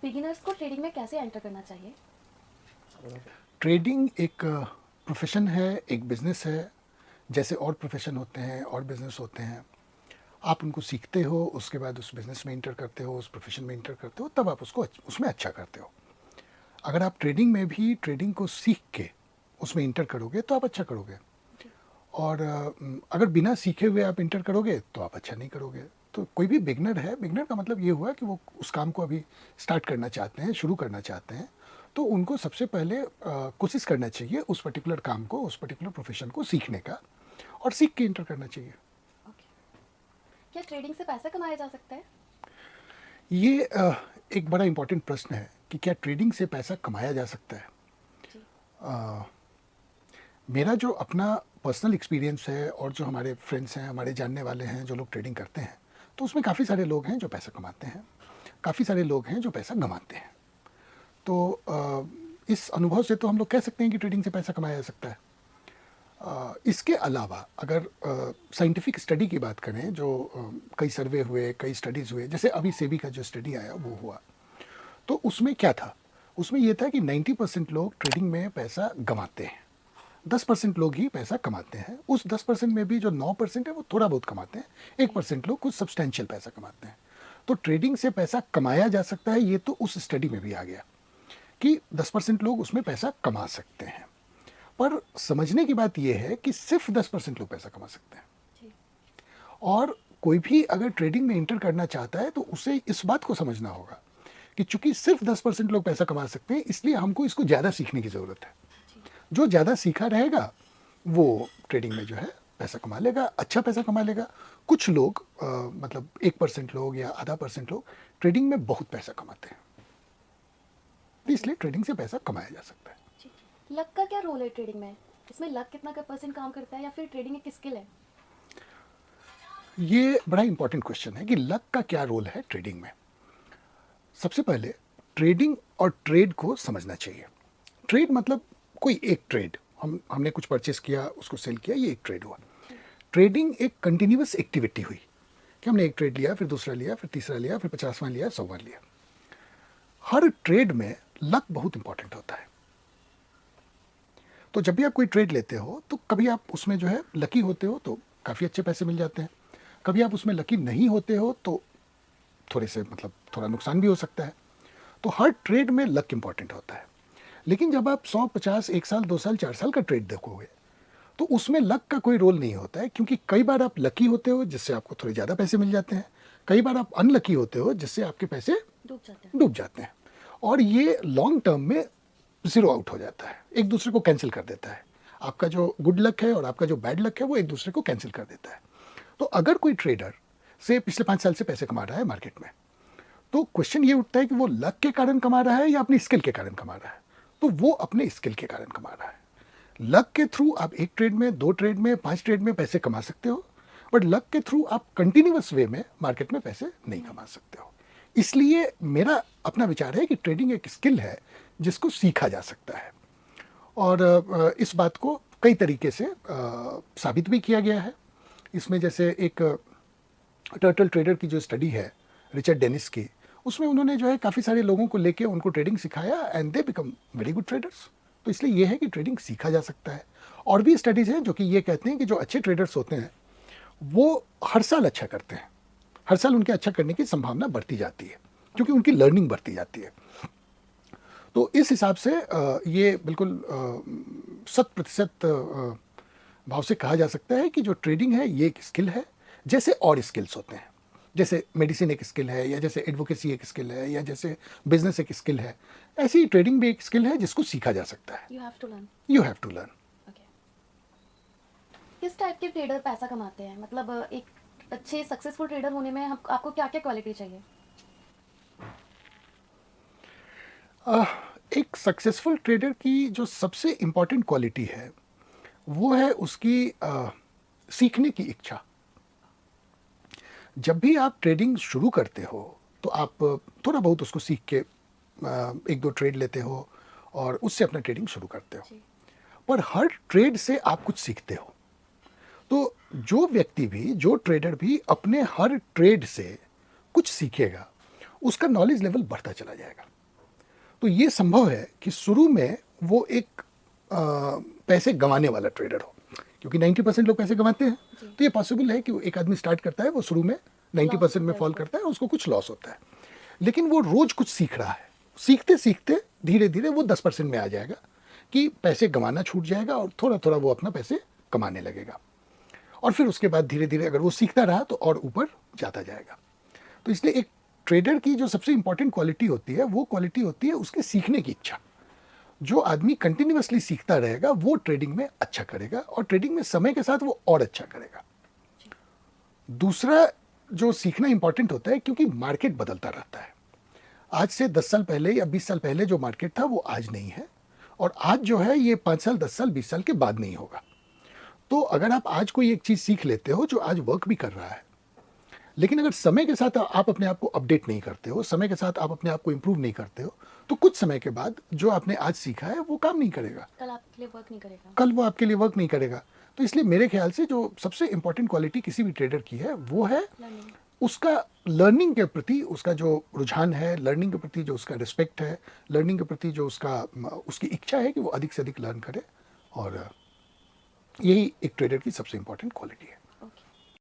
Beginners को trading में कैसे एंटर करना चाहिए? ट्रेडिंग एक प्रोफेशन है, एक बिज़नेस है। जैसे और प्रोफेशन होते हैं और बिज़नेस होते हैं, आप उनको सीखते हो, उसके बाद उस बिज़नेस में एंटर करते हो, उस प्रोफेशन में एंटर करते हो, तब आप उसको उसमें अच्छा करते हो। अगर आप ट्रेडिंग में भी ट्रेडिंग को सीख के उसमें एंटर करोगे तो आप अच्छा करोगे। जी। और अगर बिना सीखे हुए आप एंटर करोगे तो आप अच्छा नहीं करोगे। तो कोई भी बिगनर है, बिगनर का मतलब ये हुआ कि वो उस काम को अभी स्टार्ट करना चाहते हैं, शुरू करना चाहते हैं, तो उनको सबसे पहले कोशिश करना चाहिए उस पर्टिकुलर काम को, उस पर्टिकुलर प्रोफेशन को सीखने का, और सीख के एंटर करना चाहिए। ओके। क्या ट्रेडिंग से पैसा कमाया जा सकता है? ये एक बड़ा इंपॉर्टेंट प्रश्न है कि क्या ट्रेडिंग से पैसा कमाया जा सकता है। जी। मेरा जो अपना पर्सनल एक्सपीरियंस है और जो हमारे फ्रेंड्स हैं, हमारे जानने वाले हैं जो लोग ट्रेडिंग करते हैं, तो उसमें काफ़ी सारे लोग हैं जो पैसा कमाते हैं, काफ़ी सारे लोग हैं जो पैसा गंवाते हैं। तो इस अनुभव से तो हम लोग कह सकते हैं कि ट्रेडिंग से पैसा कमाया जा सकता है। इसके अलावा अगर साइंटिफिक स्टडी की बात करें, जो कई सर्वे हुए, कई स्टडीज़ हुए, जैसे अभी सेबी का जो स्टडी आया वो हुआ, तो उसमें क्या था? उसमें ये था कि 90% लोग ट्रेडिंग में पैसा गंवाते हैं, 10% लोग ही पैसा कमाते हैं। उस 10% में भी जो 9% है वो थोड़ा बहुत कमाते हैं, 1% लोग कुछ सब्सटेंशियल पैसा कमाते हैं। तो ट्रेडिंग से पैसा कमाया जा सकता है, ये तो उस स्टडी में भी आ गया कि 10% लोग उसमें पैसा कमा सकते हैं। पर समझने की बात यह है कि सिर्फ 10% लोग पैसा कमा सकते हैं। जी। और कोई भी अगर ट्रेडिंग में एंटर करना चाहता है तो उसे इस बात को समझना होगा कि चूंकि सिर्फ 10% लोग पैसा कमा सकते हैं, इसलिए हमको इसको ज़्यादा सीखने की ज़रूरत है। जी। जो ज़्यादा सीखा रहेगा वो ट्रेडिंग में जो है पैसा कमा लेगा, अच्छा पैसा कमा लेगा। कुछ लोग मतलब 1% लोग या आधा % लोग ट्रेडिंग में बहुत पैसा कमाते हैं, तो इसलिए ट्रेडिंग से पैसा कमाया जा सकता है। जी। लक का क्या रोल है ट्रेडिंग में? इसमें लक कितना % काम करता है या फिर ट्रेडिंग एक स्किल है? ये बड़ा इंपॉर्टेंट क्वेश्चन है कि लक का क्या रोल है ट्रेडिंग में। सबसे पहले ट्रेडिंग और ट्रेड को समझना चाहिए। ट्रेड मतलब कोई एक ट्रेड, हमने कुछ परचेस किया, उसको सेल किया, ये एक ट्रेड हुआ। ट्रेडिंग एक कंटिन्यूअस एक्टिविटी हुई कि हमने एक ट्रेड लिया, फिर दूसरा लिया, फिर तीसरा लिया, फिर 50वां लिया, 100वां लिया। हर ट्रेड में लक बहुत इंपॉर्टेंट होता है। तो जब भी आप कोई ट्रेड लेते हो तो कभी आप उसमें जो है लकी होते हो तो काफ़ी अच्छे पैसे मिल जाते हैं, कभी आप उसमें लकी नहीं होते हो तो थोड़े से मतलब थोड़ा नुकसान भी हो सकता है। तो हर ट्रेड में लक इंपॉर्टेंट होता है। लेकिन जब आप 100, 50, 1 साल, 2 साल, 4 साल का ट्रेड देखोगे तो उसमें लक का कोई रोल नहीं होता है, क्योंकि कई बार आप लकी होते हो जिससे आपको थोड़े ज़्यादा पैसे मिल जाते हैं, कई बार आप अनलकी होते हो जिससे आपके पैसे डूब जाते हैं। डूब जाते हैं। और ये लॉन्ग टर्म में ज़ीरो आउट हो जाता है, एक दूसरे को कैंसिल कर देता है। आपका जो गुड लक है और आपका जो बैड लक है वो एक दूसरे को कैंसिल कर देता है। तो अगर कोई ट्रेडर से पिछले 5 साल से पैसे कमा रहा है मार्केट में, तो क्वेश्चन ये उठता है कि वो लक के कारण कमा रहा है या अपनी स्किल के कारण कमा रहा है। तो वो अपने स्किल के कारण कमा रहा है। लक के थ्रू आप एक ट्रेड में, 2 ट्रेड में, 5 ट्रेड में पैसे कमा सकते हो, बट लक के थ्रू आप कंटिन्यूअस वे में मार्केट में पैसे नहीं कमा सकते हो। इसलिए मेरा अपना विचार है कि ट्रेडिंग एक स्किल है जिसको सीखा जा सकता है। और इस बात को कई तरीके से साबित भी किया गया है। इसमें जैसे एक टर्टल ट्रेडर की जो स्टडी है रिचर्ड डेनिस की, उसमें उन्होंने जो है काफ़ी सारे लोगों को लेके उनको ट्रेडिंग सिखाया and they become very good traders. तो इसलिए ये है कि ट्रेडिंग सीखा जा सकता है। और भी स्टडीज़ हैं जो कि ये कहते हैं कि जो अच्छे ट्रेडर्स होते हैं वो हर साल अच्छा करते हैं, हर साल उनके अच्छा करने की संभावना बढ़ती जाती है, क्योंकि उनकी लर्निंग बढ़ती जाती है। तो इस हिसाब से ये बिल्कुल 100% भाव से कहा जा सकता है कि जो ट्रेडिंग है ये एक स्किल है, जैसे और स्किल्स होते हैं। जैसे मेडिसिन एक स्किल है, या जैसे एडवोकेसी एक स्किल है, या जैसे बिजनेस एक स्किल है, ऐसी ट्रेडिंग भी एक स्किल है जिसको सीखा जा सकता है। You have to learn. You have to learn. Okay. किस टाइप के ट्रेडर पैसा कमाते हैं? मतलब एक अच्छे सक्सेसफुल ट्रेडर होने में आपको क्या क्या क्वालिटी चाहिए? एक सक्सेसफुल ट्रेडर की जो सबसे इम्पॉर्टेंट क्वालिटी है वो है उसकी सीखने की इच्छा। जब भी आप ट्रेडिंग शुरू करते हो तो आप थोड़ा बहुत उसको सीख के 1-2 ट्रेड लेते हो और उससे अपना ट्रेडिंग शुरू करते हो। जी। पर हर ट्रेड से आप कुछ सीखते हो। तो जो व्यक्ति भी, जो ट्रेडर भी अपने हर ट्रेड से कुछ सीखेगा, उसका नॉलेज लेवल बढ़ता चला जाएगा। तो ये संभव है कि शुरू में वो एक पैसे गंवाने वाला ट्रेडर हो, क्योंकि 90% लोग पैसे गंवाते हैं। तो ये पॉसिबल है कि वो एक आदमी स्टार्ट करता है, वो शुरू में 90% में फॉल करता है, उसको कुछ लॉस होता है, लेकिन वो रोज कुछ सीख रहा है। सीखते सीखते धीरे धीरे वो 10% में आ जाएगा कि पैसे गंवाना छूट जाएगा और थोड़ा थोड़ा वो अपना पैसे कमाने लगेगा। और फिर उसके बाद धीरे धीरे अगर वो सीखता रहा तो और ऊपर जाता जाएगा। तो इसलिए एक ट्रेडर की जो सबसे इंपॉर्टेंट क्वालिटी होती है, वो क्वालिटी होती है उसके सीखने की इच्छा। जो आदमी कंटिन्यूअसली सीखता रहेगा वो ट्रेडिंग में अच्छा करेगा, और ट्रेडिंग में समय के साथ वो और अच्छा करेगा। दूसरा जो सीखना इंपॉर्टेंट होता है, क्योंकि मार्केट बदलता रहता है। आज से 10 साल पहले या 20 साल पहले जो मार्केट था वो आज नहीं है, और आज जो है ये 5 साल 10 साल 20 साल के बाद नहीं होगा। तो अगर आप आज कोई एक चीज़ सीख लेते हो जो आज वर्क भी कर रहा है, लेकिन अगर समय के साथ आप अपने आप को अपडेट नहीं करते हो, समय के साथ आप अपने आप को इम्प्रूव नहीं करते हो, तो कुछ समय के बाद जो आपने आज सीखा है वो काम नहीं करेगा, कल आपके लिए वर्क नहीं करेगा। कल वो आपके लिए वर्क नहीं करेगा। तो इसलिए मेरे ख्याल से जो सबसे इंपॉर्टेंट क्वालिटी किसी भी ट्रेडर की है वो है लर्निंग। उसका लर्निंग के प्रति उसका जो रुझान है, लर्निंग के प्रति जो उसका रिस्पेक्ट है, लर्निंग के प्रति जो उसकी इच्छा है कि वो अधिक से अधिक लर्न करे। और यही एक ट्रेडर की सबसे इंपॉर्टेंट क्वालिटी है।